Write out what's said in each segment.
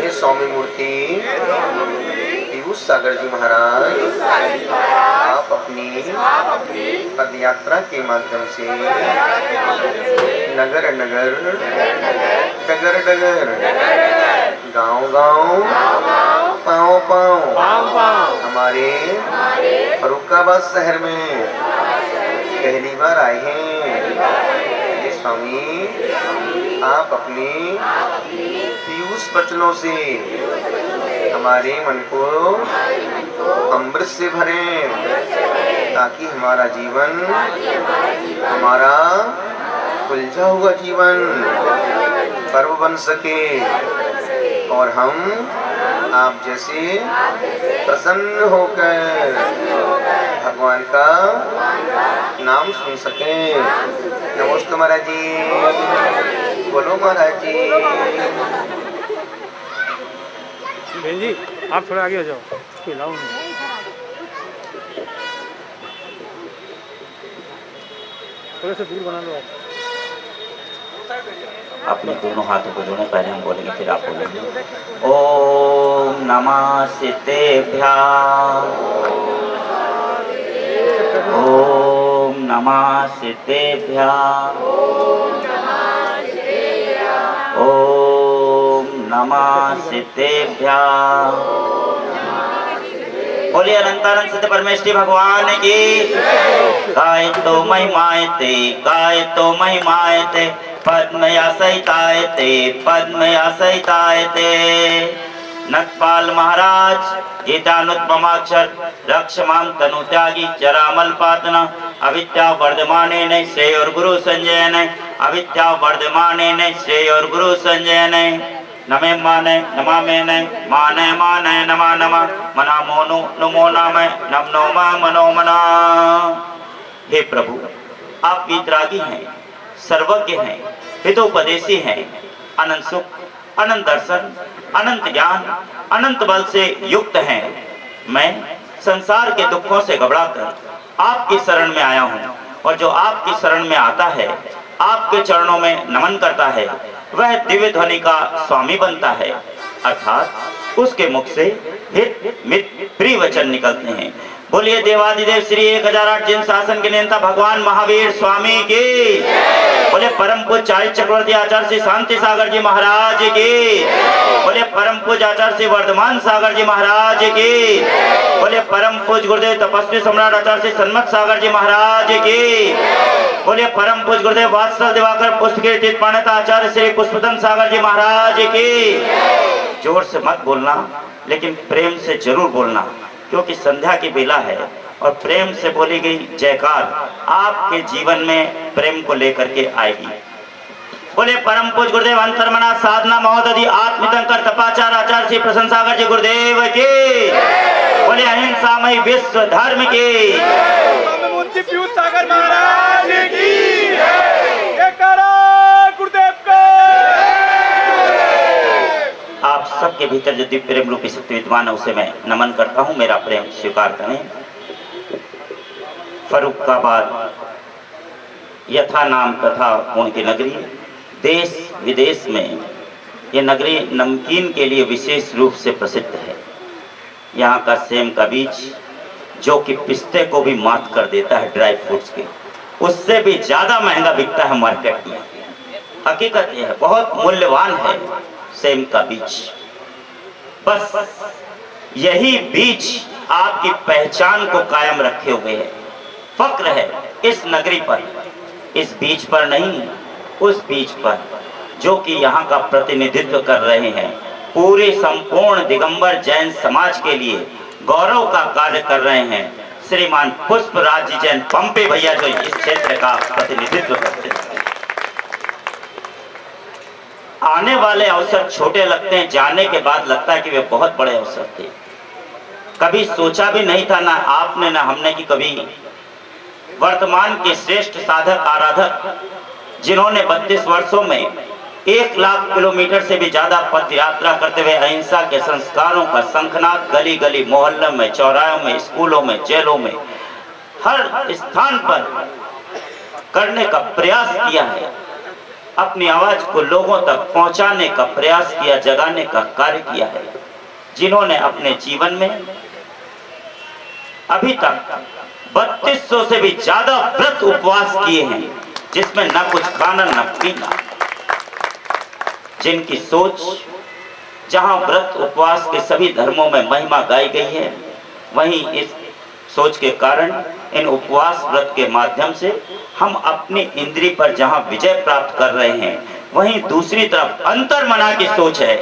हे स्वामी मूर्ति पीयूष सागर जी महाराज, आप अपनी पद यात्रा के माध्यम से नगर नगर, डगर डगर, गांव गांव, पाँव पाँव हमारे फर्रुखाबाद शहर में पहली बार आए हैं। हे स्वामी, आप अपने पीयूष वचनों से हमारे मन को अमृत से भरें, ताकि हमारा जीवन, हमारा उलझा हुआ जीवन पर्व बन सके और हम आप जैसे प्रसन्न होकर भगवान का नाम सुन सकें। नमस्ते महाराज जी, बोलो महाराज जी। बहन जी आप थोड़ा आगे हो जाओ, खिलाओ थोड़े से दूर बना लो आप। अपने दोनों हाथों को जोड़े, पहले हम बोलेंगे फिर आप बोलेंगे। ओम नमः सिद्धेभ्यः, ओम नमः सिद्धेभ्यः, ओम नमः सिद्धेभ्यः। बोलिए अनंतानंद सिद्ध परमेश्वरी भगवान की। काय तो महिमायते, काय तो महिमायते, पद्मयासहितायते, पद्मयासहितायते। नखपाल महाराज गीतानुत्तमाक्षर रक्षमां तनु त्यागी जरामल पातना अविद्या वर्धमानेन श्रेयोर गुरु संजयन, अविद्या वर्धमानेन श्रेयोर गुरु संजयन। नमे माने नमामेन, माने माने नमा नमा, मना मोनु नमो नामे, नम नोमा मनो मना। हे प्रभु, आप वितरागी हैं, सर्वज्ञ हैं, हितोपदेशी हैं, अनंत सुख, अनंत दर्शन, अनंत ज्ञान, अनंत बल से युक्त हैं। मैं संसार के दुखों से घबराकर आपकी शरण में आया हूँ, और जो आपकी शरण में आता है, आपके चरणों में नमन करता है, वह दिव्य ध्वनि का स्वामी बनता है, अर्थात उसके मुख से हित मित प्रिय वचन निकलते हैं। बोलिए देवादिदेव श्री 1008 जिन शासन के नेता भगवान महावीर स्वामी की। बोले परम पूज्य आचार्य चक्रवर्ती आचार्य श्री शांति सागर जी महाराज की। बोले परम पूज्य आचार्य श्री वर्धमान सागर जी महाराज की। बोले परम पूज्य गुरुदेव तपस्वी सम्राट आचार्य श्री सन्मत सागर जी महाराज की। बोले परम पूज्य गुरुदेव वात्सल दिवाकर पुष्पगिरी तीर्थ पाणिता आचार्य श्री पुष्पतन सागर जी महाराज की। जोर से मत बोलना, लेकिन प्रेम से जरूर बोलना, क्योंकि संध्या की बेला है और प्रेम से बोली गई जयकार आपके जीवन में प्रेम को लेकर के आएगी। बोले परम पूज्य गुरुदेव अंतर्मना साधना महोदधि आत्मितंकर तपाचार आचार्य श्री प्रसन्न सागर जी गुरुदेव की। बोले अहिंसामय विश्व धर्म की। पीयूष सागर महाराज की। गुरुदेव का। आप सबके भीतर जो दिव्य प्रेम रूपी शक्ति विद्यमान है, उसे मैं नमन करता हूँ, मेरा प्रेम स्वीकार करें। फर्रुखाबाद यथा नाम तथा गुण की नगरी, देश विदेश में ये नगरी नमकीन के लिए विशेष रूप से प्रसिद्ध है। यहाँ का सेम का बीज जो कि पिस्ते को भी मात कर देता है, ड्राई फ्रूट्स के, उससे भी ज्यादा महंगा बिकता है मार्केट में। हकीकत यह है, बहुत मूल्यवान है सेम का बीज। बस यही बीज आपकी पहचान को कायम रखे हुए है। फक्र है इस नगरी पर, इस बीज पर नहीं, उस बीज पर जो कि यहाँ का प्रतिनिधित्व कर रहे हैं। पूरे संपूर्ण दिगंबर जैन समाज के लिए गौरव का कार्य कर रहे हैं श्रीमान पुष्पराज जी जैन पंपे भैया, जो इस क्षेत्र का प्रतिनिधित्व करते हैं। आने वाले अवसर छोटे लगते हैं, जाने के बाद लगता है कि वे बहुत बड़े अवसर थे। कभी सोचा भी नहीं था, ना आपने ना हमने, कि कभी वर्तमान के श्रेष्ठ साधक आराधक, जिन्होंने 32 वर्षों में 1 लाख किलोमीटर से भी ज्यादा पद यात्रा करते हुए अहिंसा के संस्कारों का शंखनाद गली गली, मोहल्लों में, चौराहों में, स्कूलों में, जेलों में, हर स्थान पर करने का प्रयास किया है। अपनी आवाज को लोगों तक पहुंचाने का प्रयास किया, जगाने का कार्य किया है, जिन्होंने अपने जीवन में अभी तक 3200 से भी ज्यादा व्रत उपवास किए हैं, जिसमें न कुछ खाना न पीना। जिनकी सोच, जहां व्रत उपवास के सभी धर्मों में महिमा गाई गई है, वहीं इस सोच के कारण इन उपवास व्रत के माध्यम से हम अपनी इंद्रिय पर जहां विजय प्राप्त कर रहे हैं, वहीं दूसरी तरफ अंतर्मना की सोच है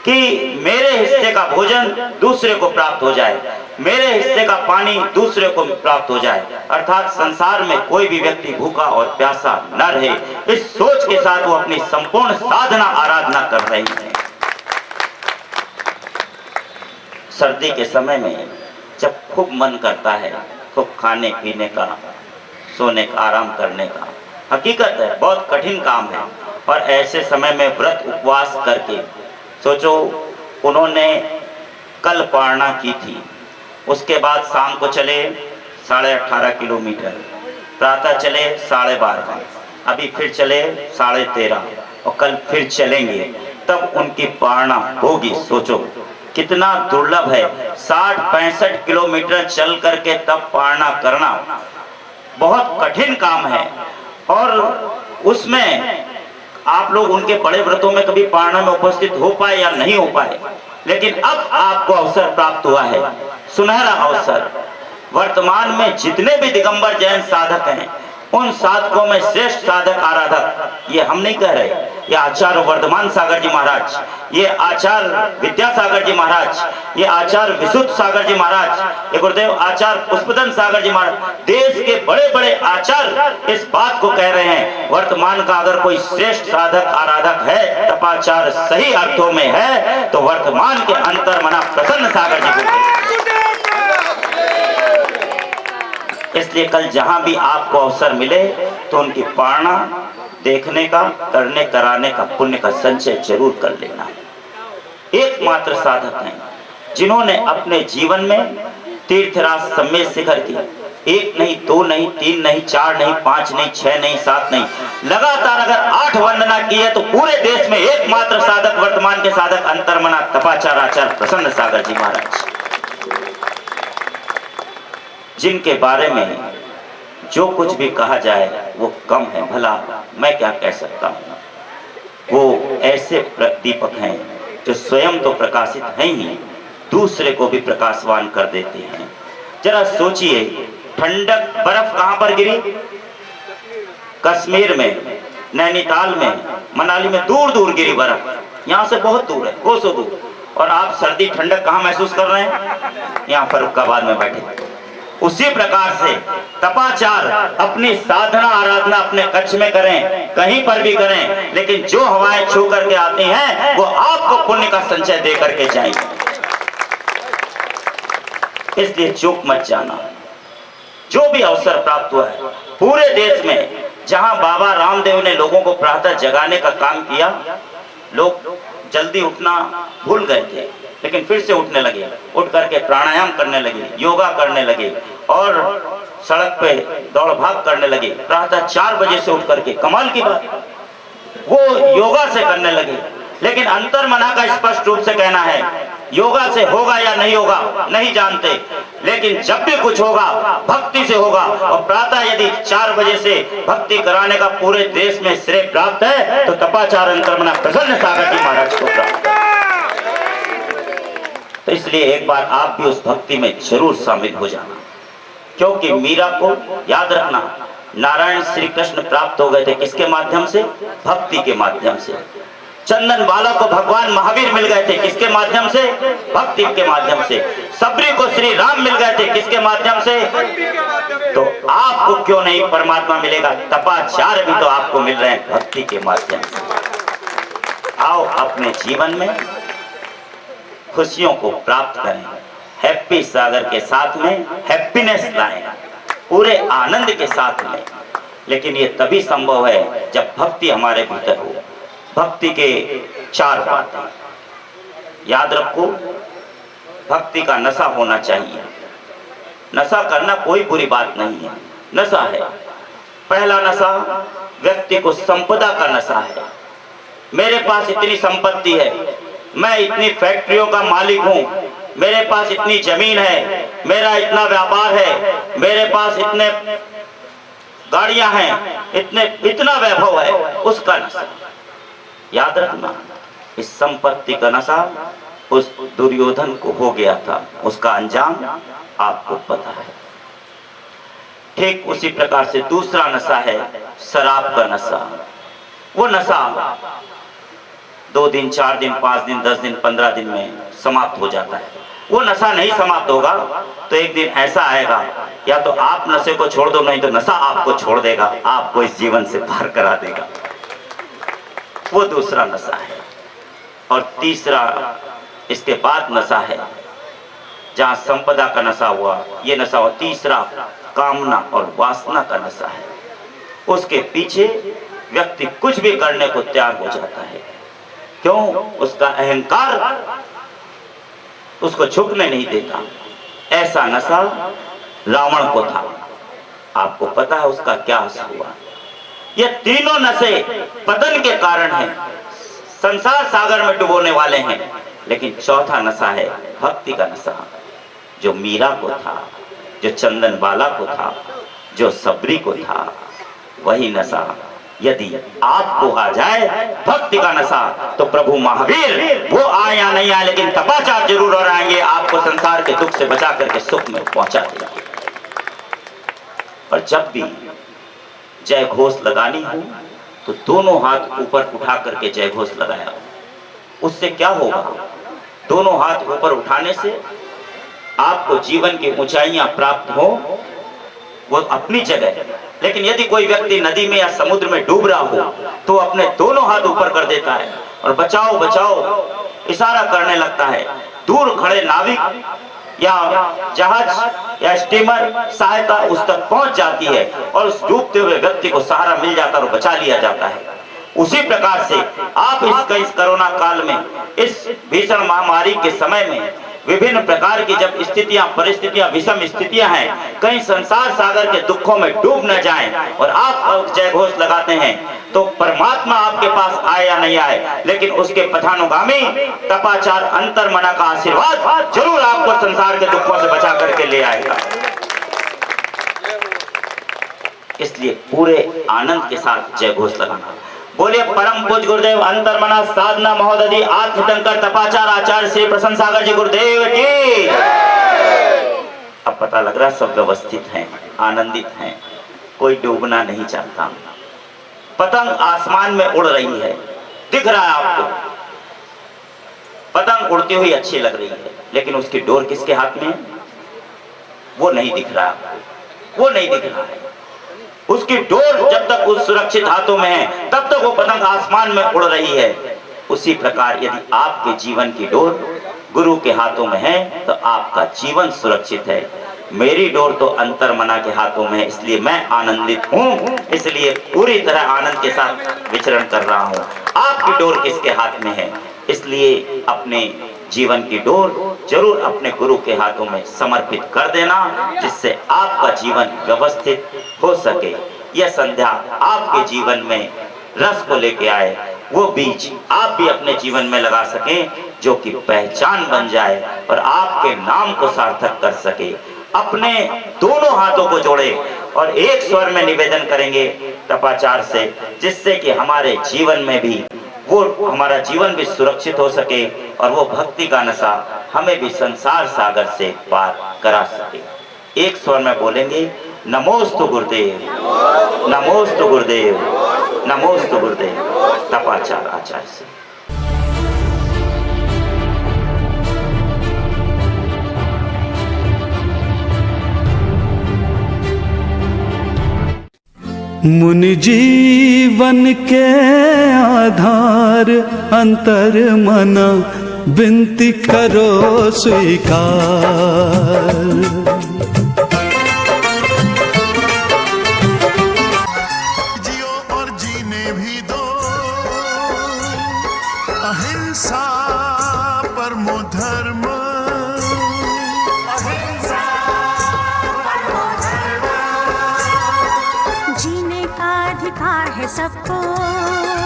कि मेरे हिस्से का भोजन दूसरे को प्राप्त हो जाए, मेरे हिस्से का पानी दूसरे को प्राप्त हो जाए, अर्थात संसार में कोई भी व्यक्ति भूखा और प्यासा न रहे। इस सोच के साथ वो अपनी संपूर्ण साधना आराधना कर रहे हैं। सर्दी के समय में जब खूब मन करता है खूब खाने पीने का, सोने का, आराम करने का, हकीकत है बहुत कठिन काम है। और ऐसे समय में व्रत उपवास करके सोचो, उन्होंने कल पारणा की थी, उसके बाद शाम को चले 18.5 किलोमीटर, प्रातः चले 12.5, अभी फिर चले 13.5 और कल फिर चलेंगे, तब उनकी पारणा होगी। सोचो कितना दुर्लभ है, 60-65 किलोमीटर चल करके तब पारणा करना बहुत कठिन काम है। और उसमें आप लोग उनके बड़े व्रतों में कभी पारणा में उपस्थित हो पाए या नहीं हो पाए, लेकिन अब आपको अवसर प्राप्त हुआ है, सुनहरा अवसर। वर्तमान में जितने भी दिगंबर जैन साधक हैं, उन साधकों में श्रेष्ठ साधक आराधक, ये हम नहीं कह रहे, ये आचार्य वर्धमान सागर जी महाराज, ये आचार्य विद्यासागर जी महाराज, ये आचार्य विशुद्ध सागर जी महाराज, ये गुरुदेव आचार्य पुष्पदन सागर जी महाराज, देश के बड़े बड़े आचार्य इस बात को कह रहे हैं, वर्तमान का अगर कोई श्रेष्ठ साधक आराधक है, तपाचार सही अर्थों में है, तो वर्तमान के अंतर्मना प्रसन्न सागर जी को। इसलिए कल जहां भी आपको अवसर मिले तो उनकी पारणा देखने का, करने कराने का पुण्य का संचय जरूर कर लेना। एकमात्र साधक हैं जिन्होंने अपने जीवन में तीर्थराज समेत शिखर की, 1 नहीं, 2 नहीं, 3 नहीं, 4 नहीं, 5 नहीं, 6 नहीं, 7 नहीं, लगातार अगर 8 वंदना की है तो पूरे देश में एकमात्र साधक, वर्तमान के साधक अंतर्मना तपाचार आचार्य प्रसन्न सागर जी महाराज, जिनके बारे में जो कुछ भी कहा जाए वो कम है। भला मैं क्या कह सकता हूँ। वो ऐसे दीपक हैं जो स्वयं तो प्रकाशित हैं ही, दूसरे को भी प्रकाशवान कर देते हैं। जरा सोचिए, ठंडक बर्फ कहां पर गिरी? कश्मीर में, नैनीताल में, मनाली में दूर दूर गिरी बर्फ, यहाँ से बहुत दूर है, कोसों दूर। और आप सर्दी ठंडक कहां महसूस कर रहे हैं? यहाँ फर्रुखाबाद में बैठे। उसी प्रकार से तपाचार अपनी साधना आराधना अपने कच्छ में करें, कहीं पर भी करें, लेकिन जो हवाएं छू करके आती हैं वो आपको पुण्य का संचय दे करके जाएंगे। इसलिए चूक मत जाना। जो भी अवसर प्राप्त हुआ है पूरे देश में, जहां बाबा रामदेव ने लोगों को प्रातः जगाने का काम किया, लोग जल्दी उठना भूल गए थे, लेकिन फिर से उठने लगे, उठ करके प्राणायाम करने लगे, योगा करने लगे और सड़क पे दौड़ भाग करने लगे। प्रातः 4 बजे से उठ करके, कमाल की बात, वो योगा से करने लगे। लेकिन अंतर्मना का स्पष्ट रूप से कहना है, योगा से होगा या नहीं होगा नहीं जानते, लेकिन जब भी कुछ होगा भक्ति से होगा। और प्रातः यदि 4 बजे से भक्ति कराने का पूरे देश में श्रेय प्राप्त है तो तपाचार अंतर्मना प्रसन्न सागर जी महाराज को प्राप्त है। तो इसलिए एक बार आप भी उस भक्ति में जरूर शामिल हो जाना, क्योंकि मीरा को याद रखना, नारायण श्री कृष्ण प्राप्त हो गए थे किसके माध्यम से? भक्ति के माध्यम से। चंदन बाला को भगवान महावीर मिल गए थे किसके माध्यम से? भक्ति के माध्यम से। सबरी को श्री राम मिल गए थे किसके माध्यम से? तो आपको क्यों नहीं परमात्मा मिलेगा? तपाचार भी तो आपको मिल रहे हैं भक्ति के माध्यम से। आओ अपने जीवन में खुशियों को प्राप्त करें, हैप्पी सागर के साथ में हैप्पीनेस लाएं, पूरे आनंद के साथ में। लेकिन ये तभी संभव है जब भक्ति हमारे भीतर हो। भक्ति के 4 बातें याद रखो। भक्ति का नशा होना चाहिए। नशा करना कोई बुरी बात नहीं है, नशा है। पहला नशा व्यक्ति को संपदा का नशा है। मेरे पास इतनी संपत्ति है, मैं इतनी फैक्ट्रियों का मालिक हूँ, मेरे पास इतनी जमीन है, मेरा इतना व्यापार है, मेरे पास इतने गाड़ियां हैं, इतना वैभव है, उसका नशा। याद रखना, इस संपत्ति का नशा उस दुर्योधन को हो गया था, उसका अंजाम आपको पता है। ठीक उसी प्रकार से दूसरा नशा है शराब का नशा। वो नशा 2 दिन, 4 दिन, 5 दिन, 10 दिन, 15 दिन में समाप्त हो जाता है। वो नशा नहीं समाप्त होगा तो एक दिन ऐसा आएगा, या तो आप नशे को छोड़ दो, नहीं तो नशा आपको छोड़ देगा, आपको इस जीवन से पार करा देगा। वो दूसरा नशा है। और तीसरा इसके बाद नशा है, जहां संपदा का नशा हुआ, ये नशा हुआ। तीसरा कामना और वासना का नशा है। उसके पीछे व्यक्ति कुछ भी करने को तैयार हो जाता है। क्यों? उसका अहंकार उसको झुकने नहीं देता। ऐसा नशा रावण को था। आपको पता है उसका क्या असर हुआ? ये तीनों नशे पतन के कारण हैं, संसार सागर में डुबोने वाले हैं। लेकिन चौथा नशा है भक्ति का नशा, जो मीरा को था, जो चंदन बाला को था, जो सबरी को था। वही नशा यदि आपको आ जाए, भक्ति का नशा, तो प्रभु महावीर वो आए या नहीं आए, लेकिन तपाचार जरूर और आएंगे, आपको संसार के दुख से बचा करके सुख में पहुंचा देंगे। और जब भी जय घोष लगानी हो तो दोनों हाथ ऊपर उठा करके जय घोष लगाया। उससे क्या होगा? दोनों हाथ ऊपर उठाने से आपको जीवन की ऊंचाइयां प्राप्त हो, वो अपनी जगह। लेकिन यदि कोई व्यक्ति नदी में या समुद्र में डूब रहा हो तो अपने दोनों हाथ ऊपर कर देता है और बचाओ बचाओ इशारा करने लगता है। दूर खड़े नाविक या जहाज या स्टीमर सहायता उस तक पहुंच जाती है और उस डूबते हुए व्यक्ति को सहारा मिल जाता है और बचा लिया जाता है। उसी प्रकार से आप इस कोरोना काल में, इस भीषण महामारी के समय में विभिन्न प्रकार की जब स्थितियां, परिस्थितियां, विषम स्थितियां हैं, कहीं संसार सागर के दुखों में डूब न जाएं और आप जय घोष लगाते हैं तो परमात्मा आपके पास आए या नहीं आए, लेकिन उसके पथानुगामी तपाचार अंतर्मना का आशीर्वाद जरूर आपको संसार के दुखों से बचा करके ले आएगा। इसलिए पूरे आनंद के साथ जय घोष लगाना। बोले परम पूज गुरुदेव अंतर्मना साधना महोदधि आत्मतंकर तपाचार आचार्य श्री प्रसन्न सागर जी गुरुदेव की। अब पता लग रहा सब व्यवस्थित हैं, आनंदित हैं, कोई डूबना नहीं चाहता। पतंग आसमान में उड़ रही है, दिख रहा है आपको, पतंग उड़ती हुई अच्छी लग रही है, लेकिन उसकी डोर किसके हाथ में है? वो नहीं दिख रहा आपको, वो नहीं दिख रहा है। उसकी डोर जब तक उस सुरक्षित हाथों में है तब तक वो पतंग आसमान में उड़ रही है। उसी प्रकार यदि आपके जीवन की डोर गुरु के हाथों में है तो आपका जीवन सुरक्षित है। मेरी डोर तो अंतर्मना के हाथों में है, इसलिए मैं आनंदित हूँ, इसलिए पूरी तरह आनंद के साथ विचरण कर रहा हूँ। आपकी डोर किसके हाथ में है? इसलिए अपने जीवन की डोर जरूर अपने गुरु के हाथों में समर्पित कर देना, जिससे आपका जीवन व्यवस्थित हो सके। यह संध्या आपके जीवन में रस को लेके आए, वो बीज आप भी अपने जीवन में लगा सकें, जो कि पहचान बन जाए और आपके नाम को सार्थक कर सके। अपने दोनों हाथों को जोड़े और एक स्वर में निवेदन करेंगे तपाचार से, जिससे कि हमारे जीवन में भी वो हमारा जीवन भी सुरक्षित हो सके और वो भक्ति का नशा हमें भी संसार सागर से पार करा सके। एक स्वर में बोलेंगे नमोस्तु गुरुदेव, नमोस्तु गुरुदेव, नमोस्तु गुरुदेव। तपाचार आचार्य से। मुनि जीवन के आधार अंतर मना विनती करो स्वीकार। जियो और जीने भी दो, अहिंसा परमो धर्म, जीने अधिकार है सबको।